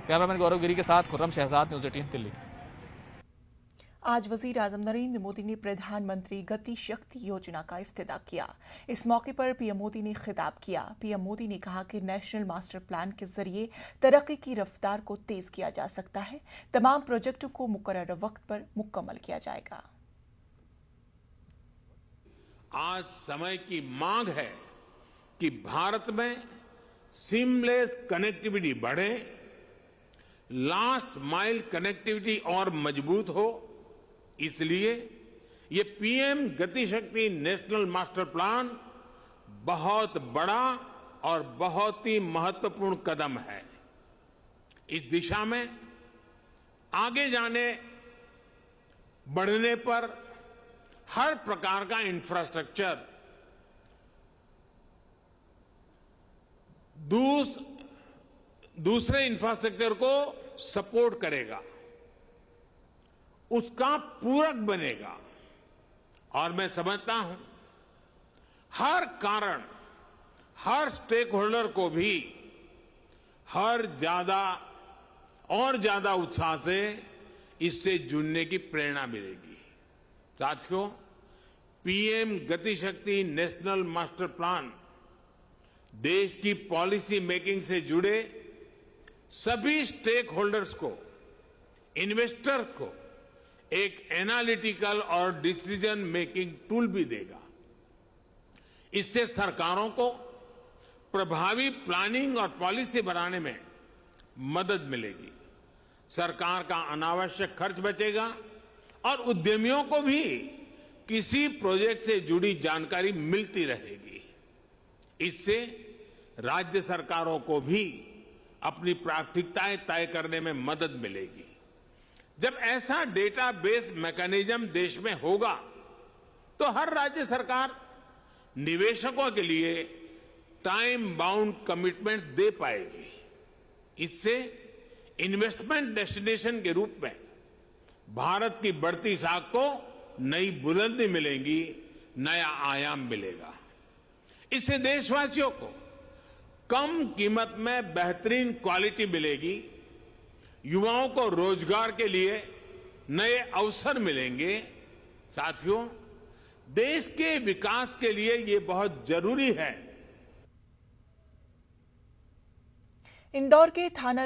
Cameraman गौरव गिरी के साथ Khurram Shahzad, news 18 Delhi. आज वजीर आजम नरेंद्र मोदी ने प्रधानमंत्री गति शक्ति योजना का इफ्तिताह किया। इस मौके पर पीएम मोदी ने खिताब किया। पीएम मोदी ने कहा कि नेशनल मास्टर प्लान के जरिए तरक्की की रफ्तार को तेज किया जा सकता है। तमाम प्रोजेक्टों को मुकर्रर वक्त पर मुकम्मल किया जाएगा। आज समय की मांग है कि भारत में सीमलेस कनेक्टिविटी बढ़े, लास्ट माइल कनेक्टिविटी और मजबूत हो। इसलिए ये पीएम गति शक्ति नेशनल मास्टर प्लान बहुत बड़ा और बहुत ही महत्वपूर्ण कदम है। इस दिशा में आगे बढ़ने पर हर प्रकार का इंफ्रास्ट्रक्चर दूसरे इंफ्रास्ट्रक्चर को सपोर्ट करेगा, उसका पूरक बनेगा। और मैं समझता हूं हर कारण, हर स्टेक होल्डर को भी ज्यादा उत्साह से इससे जुड़ने की प्रेरणा मिलेगी। साथियों, पीएम गति शक्ति नेशनल मास्टर प्लान देश की पॉलिसी मेकिंग से जुड़े सभी स्टेक होल्डर्स को, इन्वेस्टर्स को एक एनालिटिकल और डिसीजन मेकिंग टूल भी देगा। इससे सरकारों को प्रभावी प्लानिंग और पॉलिसी बनाने में मदद मिलेगी। सरकार का अनावश्यक खर्च बचेगा और उद्यमियों को भी किसी प्रोजेक्ट से जुड़ी जानकारी मिलती रहेगी। इससे राज्य सरकारों को भी अपनी प्राथमिकताएं तय करने में मदद मिलेगी। जब ऐसा डेटाबेस मैकेनिज्म देश में होगा तो हर राज्य सरकार निवेशकों के लिए टाइम बाउंड कमिटमेंट दे पाएगी। इससे इन्वेस्टमेंट डेस्टिनेशन के रूप में भारत की बढ़ती साख को नई बुलंदी मिलेगी, नया आयाम मिलेगा। इससे देशवासियों को कम कीमत में बेहतरीन क्वालिटी मिलेगी, युवाओं को रोजगार के लिए नए अवसर मिलेंगे। साथियों, देश के विकास के लिए ये बहुत जरूरी है। इंदौर के थाना